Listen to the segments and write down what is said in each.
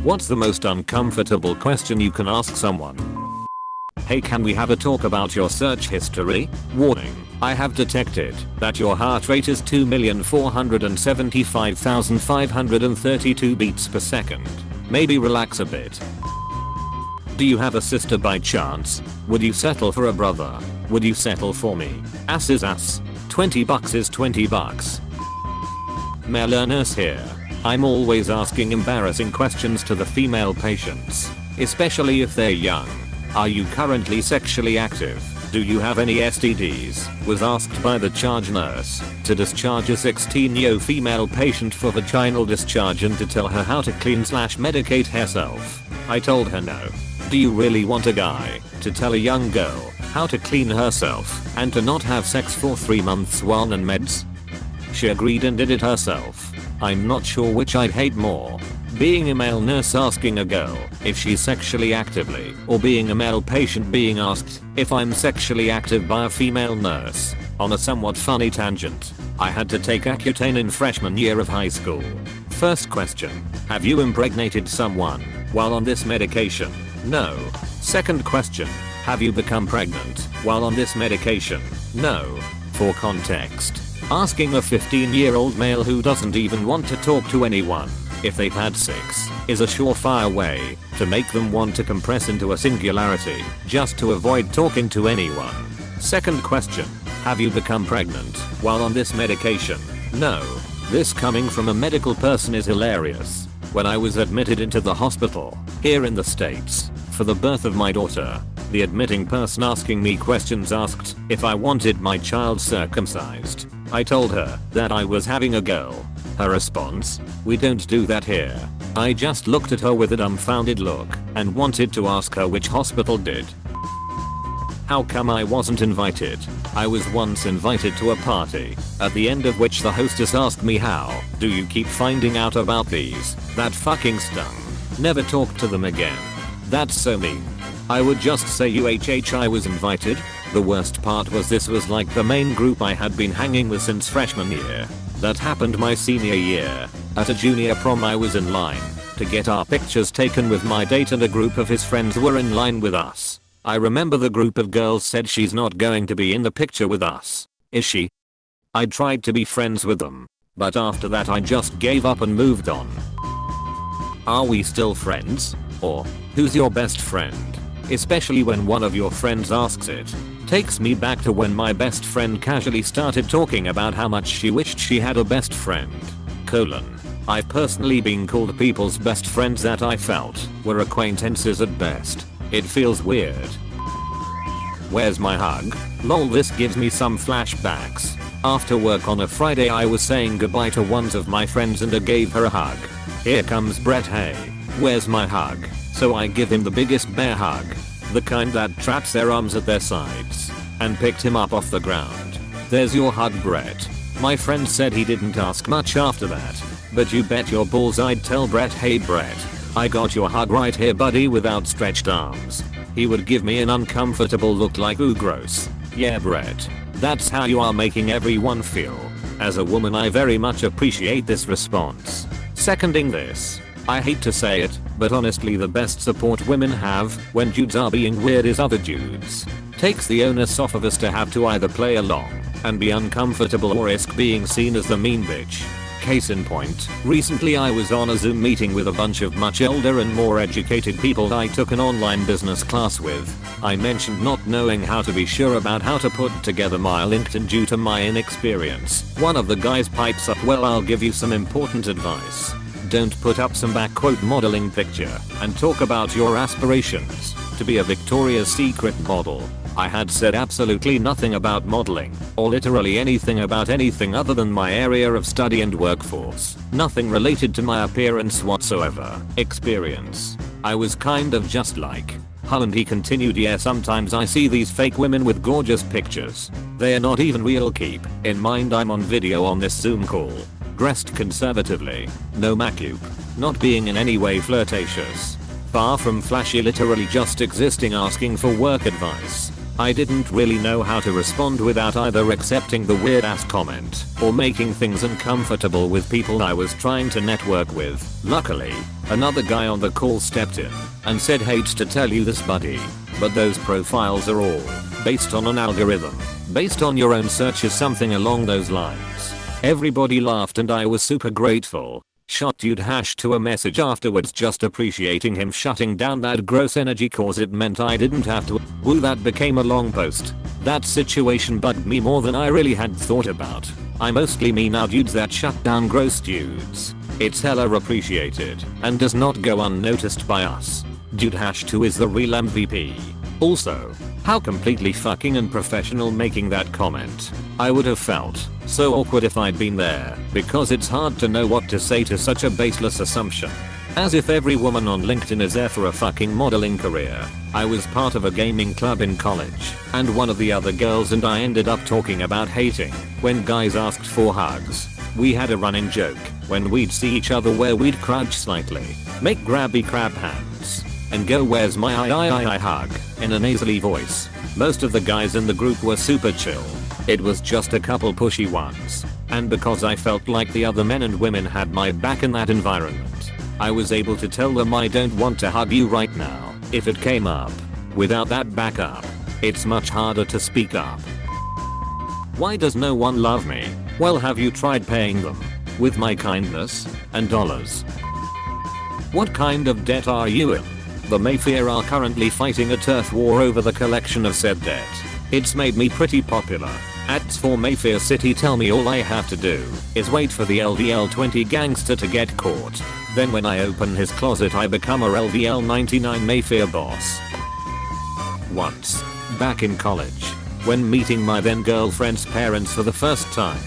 What's the most uncomfortable question you can ask someone? Hey, can we have a talk about your search history? Warning. I have detected that your heart rate is 2,475,532 beats per second. Maybe relax a bit. Do you have a sister by chance? Would you settle for a brother? Would you settle for me? Ass is ass. $20 is $20. Male nurse here. I'm always asking embarrassing questions to the female patients, especially if they're young. Are you currently sexually active? Do you have any STDs? Was asked by the charge nurse to discharge a 16-year-old female patient for vaginal discharge and to tell her how to clean/medicate herself. I told her no. Do you really want a guy to tell a young girl how to clean herself and to not have sex for 3 months while on meds? She agreed and did it herself. I'm not sure which I'd hate more. Being a male nurse asking a girl if she's sexually actively, or being a male patient being asked if I'm sexually active by a female nurse. On a somewhat funny tangent, I had to take Accutane in freshman year of high school. First question. Have you impregnated someone while on this medication? No. Second question. Have you become pregnant while on this medication? No. For context, asking a 15-year-old male who doesn't even want to talk to anyone if they've had sex is a surefire way to make them want to compress into a singularity just to avoid talking to anyone. Second question. Have you become pregnant while on this medication? No. This coming from a medical person is hilarious. When I was admitted into the hospital here in the States for the birth of my daughter, the admitting person asking me questions asked if I wanted my child circumcised. I told her that I was having a girl. Her response? We don't do that here. I just looked at her with a dumbfounded look and wanted to ask her which hospital did. How come I wasn't invited? I was once invited to a party, at the end of which the hostess asked me, how do you keep finding out about these? That fucking stung. Never talk to them again. That's so mean. I would just say I was invited. The worst part was this was like the main group I had been hanging with since freshman year. That happened my senior year. At a junior prom I was in line to get our pictures taken with my date and a group of his friends were in line with us. I remember the group of girls said she's not going to be in the picture with us. Is she? I tried to be friends with them, but after that I just gave up and moved on. Are we still friends? Or, who's your best friend? Especially when one of your friends asks it. Takes me back to when my best friend casually started talking about how much she wished she had a best friend. I've personally been called people's best friends that I felt were acquaintances at best. It feels weird. Where's my hug? Lol, this gives me some flashbacks. After work on a Friday I was saying goodbye to one of my friends and I gave her a hug. Here comes Brett, hey, where's my hug? So I give him the biggest bear hug, the kind that traps their arms at their sides, and picked him up off the ground. There's your hug, Brett. My friend said he didn't ask much after that, but you bet your balls I'd tell Brett, hey Brett, I got your hug right here buddy, with outstretched arms. He would give me an uncomfortable look like, ooh gross. Yeah Brett, that's how you are making everyone feel. As a woman I very much appreciate this response. Seconding this. I hate to say it, but honestly the best support women have when dudes are being weird is other dudes. Takes the onus off of us to have to either play along and be uncomfortable or risk being seen as the mean bitch. Case in point, recently I was on a Zoom meeting with a bunch of much older and more educated people I took an online business class with. I mentioned not knowing how to be sure about how to put together my LinkedIn due to my inexperience. One of the guys pipes up, well, I'll give you some important advice. Don't put up some backquote modeling picture and talk about your aspirations to be a Victoria's Secret model. I had said absolutely nothing about modeling or literally anything about anything other than my area of study and workforce. Nothing related to my appearance whatsoever. Experience. I was kind of just like, huh, and he continued, yeah, sometimes I see these fake women with gorgeous pictures. They are not even real. Keep in mind I'm on video on this Zoom call. Dressed conservatively, no makeup, not being in any way flirtatious, far from flashy, literally just existing asking for work advice. I didn't really know how to respond without either accepting the weird ass comment or making things uncomfortable with people I was trying to network with. Luckily, another guy on the call stepped in and said, "Hates to tell you this, buddy, but those profiles are all based on an algorithm. Based on your own searches," something along those lines. Everybody laughed and I was super grateful. Shot dude hash to a message afterwards just appreciating him shutting down that gross energy cause it meant I didn't have to. Woo, that became a long post. That situation bugged me more than I really had thought about. I mostly mean now dudes that shut down gross dudes. It's hella appreciated and does not go unnoticed by us. Dude hash 2 is the real MVP. Also, how completely fucking unprofessional making that comment. I would have felt so awkward if I'd been there, because it's hard to know what to say to such a baseless assumption. As if every woman on LinkedIn is there for a fucking modeling career. I was part of a gaming club in college, and one of the other girls and I ended up talking about hating when guys asked for hugs. We had a running joke when we'd see each other where we'd crouch slightly, make grabby crab hands, and go, "Where's my I hug?" in a nasally voice. Most of the guys in the group were super chill. It was just a couple pushy ones. And because I felt like the other men and women had my back in that environment, I was able to tell them, "I don't want to hug you right now," if it came up. Without that backup, it's much harder to speak up. Why does no one love me? Well, have you tried paying them with my kindness and dollars? What kind of debt are you in? The Mayfair are currently fighting a turf war over the collection of said debt. It's made me pretty popular. Ads for Mayfair City tell me all I have to do is wait for the LVL 20 gangster to get caught. Then when I open his closet I become a LVL 99 Mayfair boss. Once, back in college, when meeting my then girlfriend's parents for the first time,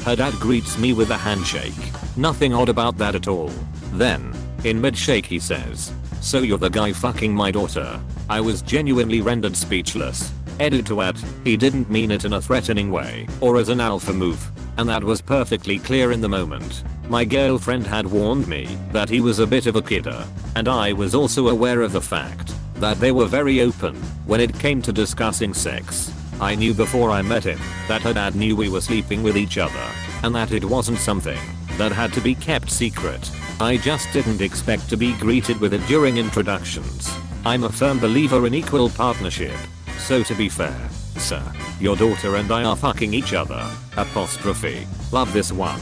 her dad greets me with a handshake. Nothing odd about that at all. Then, in mid-shake he says, "So you're the guy fucking my daughter?" I was genuinely rendered speechless. Edit to add, he didn't mean it in a threatening way or as an alpha move, and that was perfectly clear in the moment. My girlfriend had warned me that he was a bit of a kidder, and I was also aware of the fact that they were very open when it came to discussing sex. I knew before I met him that her dad knew we were sleeping with each other, and that it wasn't something that had to be kept secret. I just didn't expect to be greeted with it during introductions. I'm a firm believer in equal partnership. So to be fair, sir, your daughter and I are fucking each other. Apostrophe. Love this one.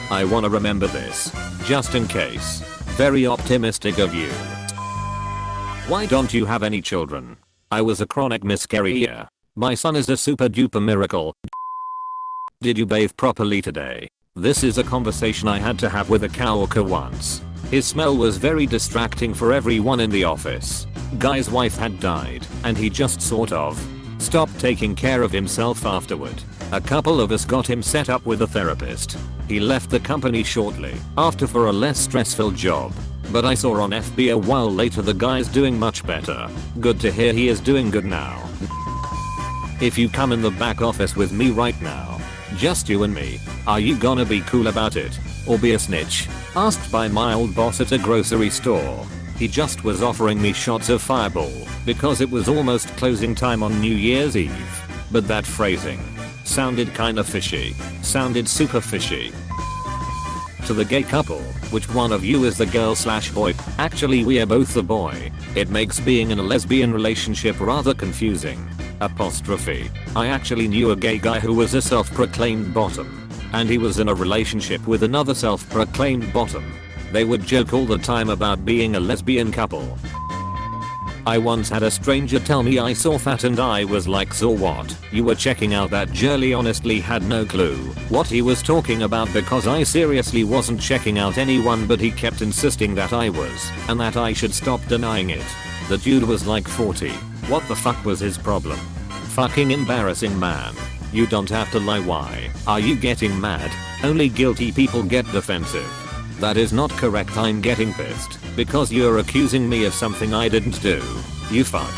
I wanna remember this. Just in case. Very optimistic of you. Why don't you have any children? I was a chronic miscarrier. My son is a super duper miracle. Did you bathe properly today? This is a conversation I had to have with a coworker once. His smell was very distracting for everyone in the office. Guy's wife had died, and he just sort of stopped taking care of himself afterward. A couple of us got him set up with a therapist. He left the company shortly after for a less stressful job. But I saw on FB a while later the guy's doing much better. Good to hear he is doing good now. If you come in the back office with me right now, just you and me, are you gonna be cool about it? Or be a snitch? Asked by my old boss at a grocery store. He just was offering me shots of Fireball because it was almost closing time on New Year's Eve. But that phrasing sounded kinda fishy. Sounded super fishy. To the gay couple, which one of you is the girl/boy? Actually we are both the boy. It makes being in a lesbian relationship rather confusing. Apostrophe. I actually knew a gay guy who was a self-proclaimed bottom. And he was in a relationship with another self-proclaimed bottom. They would joke all the time about being a lesbian couple. I once had a stranger tell me I saw fat and I was like, "So what? You were checking out that girly?" Honestly had no clue what he was talking about because I seriously wasn't checking out anyone, but he kept insisting that I was and that I should stop denying it. The dude was like 40. What the fuck was his problem? Fucking embarrassing, man. You don't have to lie. Why are you getting mad? Only guilty people get defensive. That is not correct. I'm getting pissed because you're accusing me of something I didn't do. You fuck.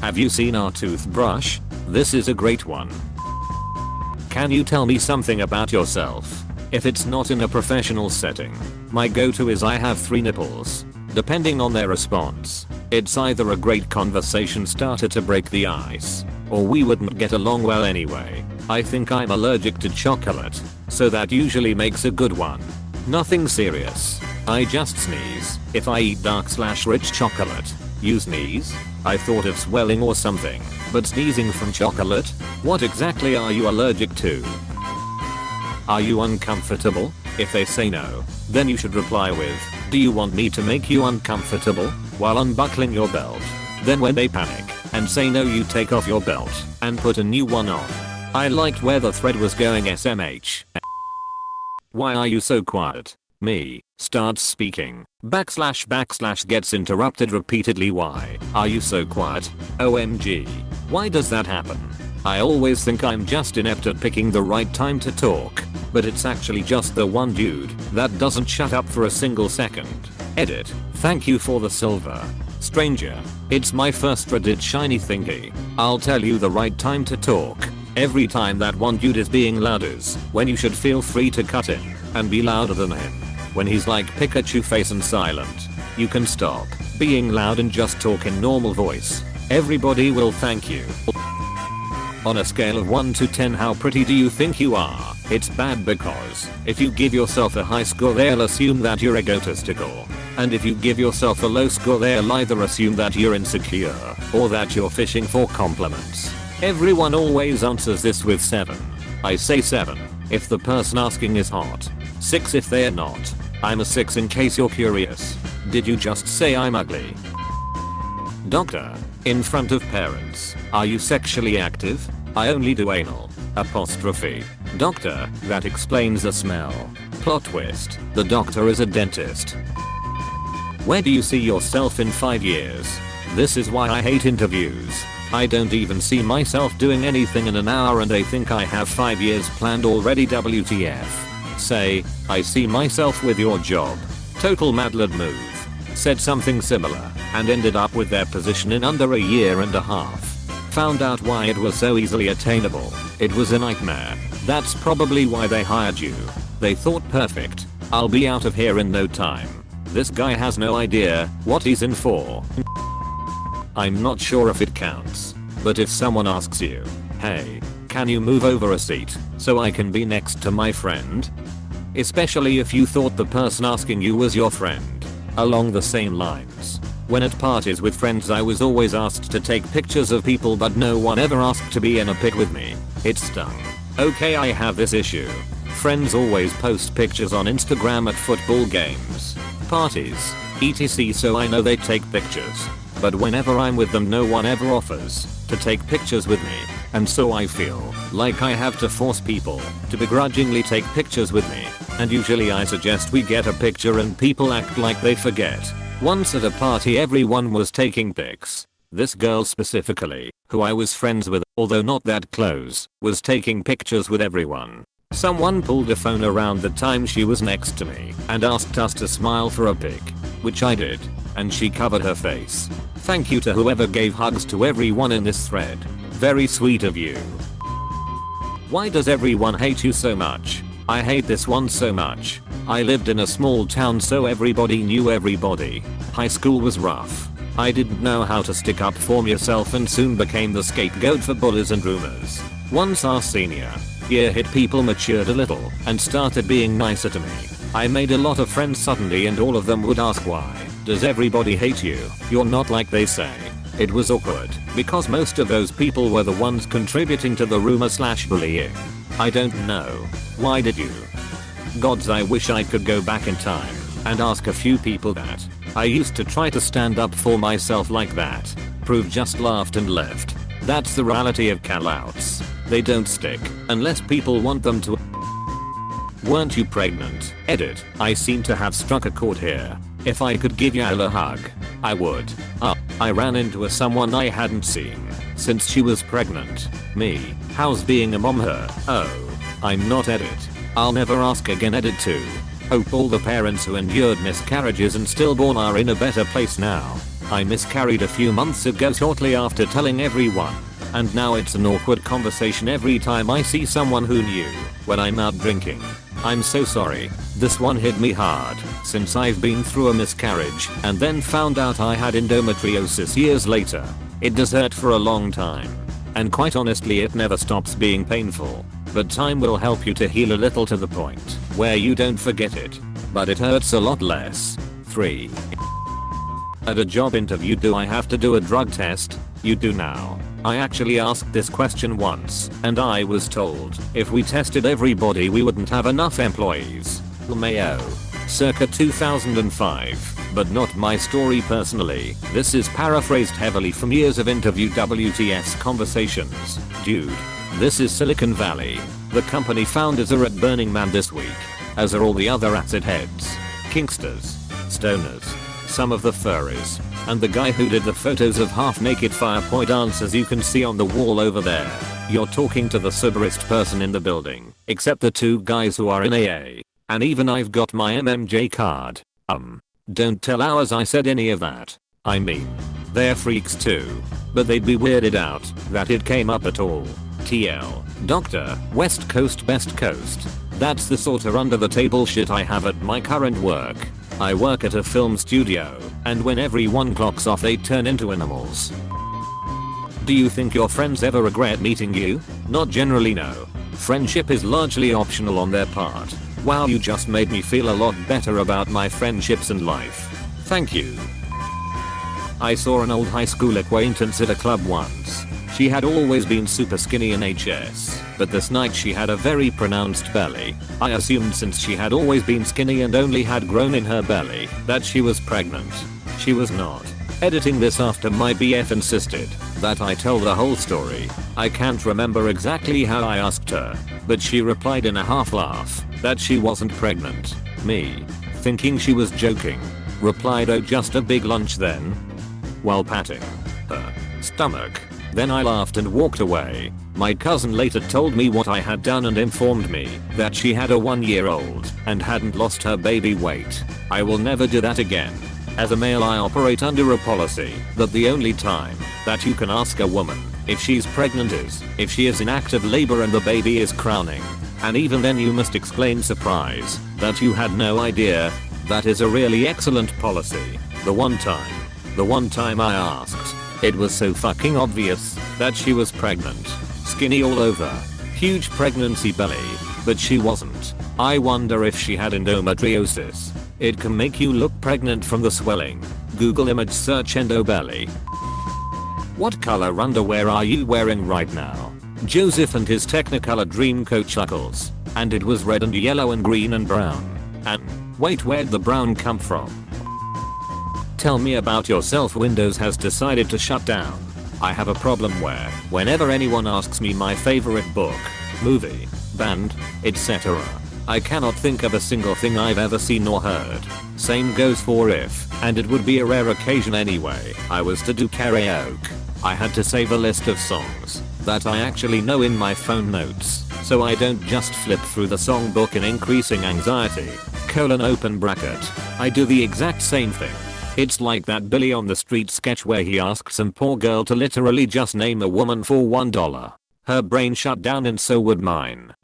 Have you seen our toothbrush? This is a great one. Can you tell me something about yourself? If it's not in a professional setting. My go-to is I have 3 nipples. Depending on their response, It's either a great conversation starter to break the ice, or we wouldn't get along well anyway. I think I'm allergic to chocolate, so that usually makes a good one. Nothing serious. I just sneeze if I eat dark/rich chocolate. You sneeze? I thought of swelling or something, but sneezing from chocolate? What exactly are you allergic to? Are you uncomfortable? If they say no, then you should reply with, do you want me to make you uncomfortable? While unbuckling your belt. Then when they panic and say no, you take off your belt and put a new one on. I liked where the thread was going. SMH. Why are you so quiet? Me starts speaking. // gets interrupted repeatedly. Why are you so quiet? OMG. Why does that happen? I always think I'm just inept at picking the right time to talk, but it's actually just the one dude that doesn't shut up for a single second. Edit. Thank you for the silver. Stranger. It's my first Reddit shiny thingy. I'll tell you the right time to talk. Every time that one dude is being loud is when you should feel free to cut in and be louder than him. When he's like Pikachu face and silent, you can stop being loud and just talk in normal voice. Everybody will thank you. On a scale of 1 to 10, how pretty do you think you are? It's bad because if you give yourself a high score, they'll assume that you're egotistical. And if you give yourself a low score, they'll either assume that you're insecure or that you're fishing for compliments. Everyone always answers this with 7. I say 7 if the person asking is hot. 6 if they're not. I'm a 6 in case you're curious. Did you just say I'm ugly? Doctor. In front of parents. Are you sexually active? I only do anal. Apostrophe. Doctor. That explains the smell. Plot twist. The doctor is a dentist. Where do you see yourself in 5 years? This is why I hate interviews. I don't even see myself doing anything in an hour and they think I have 5 years planned already. WTF. Say, I see myself with your job. Total mad lad move. Said something similar and ended up with their position in under a year and a half. Found out why it was so easily attainable. It was a nightmare. That's probably why they hired you. They thought, perfect. I'll be out of here in no time. This guy has no idea what he's in for. I'm not sure if it counts, but if someone asks you, hey, can you move over a seat so I can be next to my friend? Especially if you thought the person asking you was your friend. Along the same lines, when at parties with friends I was always asked to take pictures of people but no one ever asked to be in a pic with me. It stung. Okay, I have this issue. Friends always post pictures on Instagram at football games, parties, etc, so I know they take pictures. But whenever I'm with them no one ever offers to take pictures with me, and so I feel like I have to force people to begrudgingly take pictures with me, and usually I suggest we get a picture and people act like they forget. Once at a party everyone was taking pics. This girl specifically, who I was friends with, although not that close, was taking pictures with everyone. Someone pulled a phone around the time she was next to me and asked us to smile for a pic, which I did, and she covered her face. Thank you to whoever gave hugs to everyone in this thread. Very sweet of you. Why does everyone hate you so much? I hate this one so much. I lived in a small town so everybody knew everybody. High school was rough. I didn't know how to stick up for myself and soon became the scapegoat for bullies and rumors. Once our senior year hit, people matured a little and started being nicer to me. I made a lot of friends suddenly and all of them would ask, why does everybody hate you? You're not like they say. It was awkward because most of those people were the ones contributing to the rumor/bullying. I don't know. Why did you? Gods, I wish I could go back in time and ask a few people that. I used to try to stand up for myself like that. Prove just laughed and left. That's the reality of callouts. They don't stick unless people want them to. Weren't you pregnant? Edit. I seem to have struck a chord here. If I could give Yael a hug, I would. I ran into someone I hadn't seen since she was pregnant. Me. How's being a mom her? Oh. I'm not Edit. I'll never ask again. Edit 2. Hope all the parents who endured miscarriages and stillborn are in a better place now. I miscarried a few months ago shortly after telling everyone. And now it's an awkward conversation every time I see someone who knew when I'm out drinking. I'm so sorry. This one hit me hard since I've been through a miscarriage and then found out I had endometriosis years later. It does hurt for a long time. And quite honestly it never stops being painful. But time will help you to heal a little to the point where you don't forget it. But it hurts a lot less. 3. At a job interview, do I have to do a drug test? You do now. I actually asked this question once and I was told if we tested everybody we wouldn't have enough employees. Mayo. Circa 2005. But not my story personally. This is paraphrased heavily from years of interview WTS conversations. Dude. This is Silicon Valley. The company founders are at Burning Man this week. As are all the other acid heads. Kinksters. Stoners. Some of the furries. And the guy who did the photos of half-naked firepoint dancers you can see on the wall over there. You're talking to the soberest person in the building. Except the 2 guys who are in AA. And even I've got my MMJ card. Don't tell ours I said any of that. I mean, they're freaks too. But they'd be weirded out that it came up at all. TL. Doctor, West Coast Best Coast. That's the sorta under the table shit I have at my current work. I work at a film studio, and when everyone clocks off they turn into animals. Do you think your friends ever regret meeting you? Not generally, no. Friendship is largely optional on their part. Wow, you just made me feel a lot better about my friendships and life. Thank you. I saw an old high school acquaintance at a club once. She had always been super skinny in HS, but this night she had a very pronounced belly. I assumed since she had always been skinny and only had grown in her belly, that she was pregnant. She was not. Editing this after my BF insisted that I tell the whole story. I can't remember exactly how I asked her, but she replied in a half laugh that she wasn't pregnant. Me, thinking she was joking, replied, oh, just a big lunch then, while patting her stomach. Then I laughed and walked away. My cousin later told me what I had done and informed me that she had a 1-year-old and hadn't lost her baby weight. I will never do that again. As a male, I operate under a policy that the only time that you can ask a woman if she's pregnant is if she is in active labor and the baby is crowning. And even then you must explain surprise that you had no idea. That is a really excellent policy. The one time I asked, it was so fucking obvious that she was pregnant. Skinny all over. Huge pregnancy belly. But she wasn't. I wonder if she had endometriosis. It can make you look pregnant from the swelling. Google image search endo belly. What color underwear are you wearing right now? Joseph and his Technicolor Dreamcoat chuckles. And it was red and yellow and green and brown. And wait, where'd the brown come from? Tell me about yourself. Windows has decided to shut down. I have a problem where whenever anyone asks me my favorite book, movie, band, etc., I cannot think of a single thing I've ever seen or heard. Same goes for if, and it would be a rare occasion anyway, I was to do karaoke. I had to save a list of songs that I actually know in my phone notes, so I don't just flip through the songbook in increasing anxiety. Open bracket. I do the exact same thing. It's like that Billy on the Street sketch where he asked some poor girl to literally just name a woman for $1. Her brain shut down and so would mine.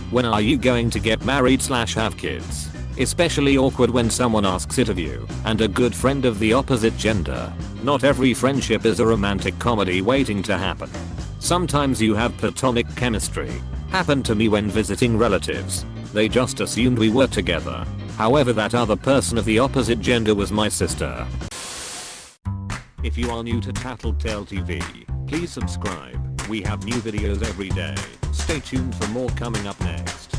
When are you going to get married / have kids? Especially awkward when someone asks it of you and a good friend of the opposite gender. Not every friendship is a romantic comedy waiting to happen. Sometimes you have platonic chemistry. Happened to me when visiting relatives. They just assumed we were together. However, that other person of the opposite gender was my sister. If you are new to Tattletale TV, please subscribe. We have new videos every day. Stay tuned for more coming up next.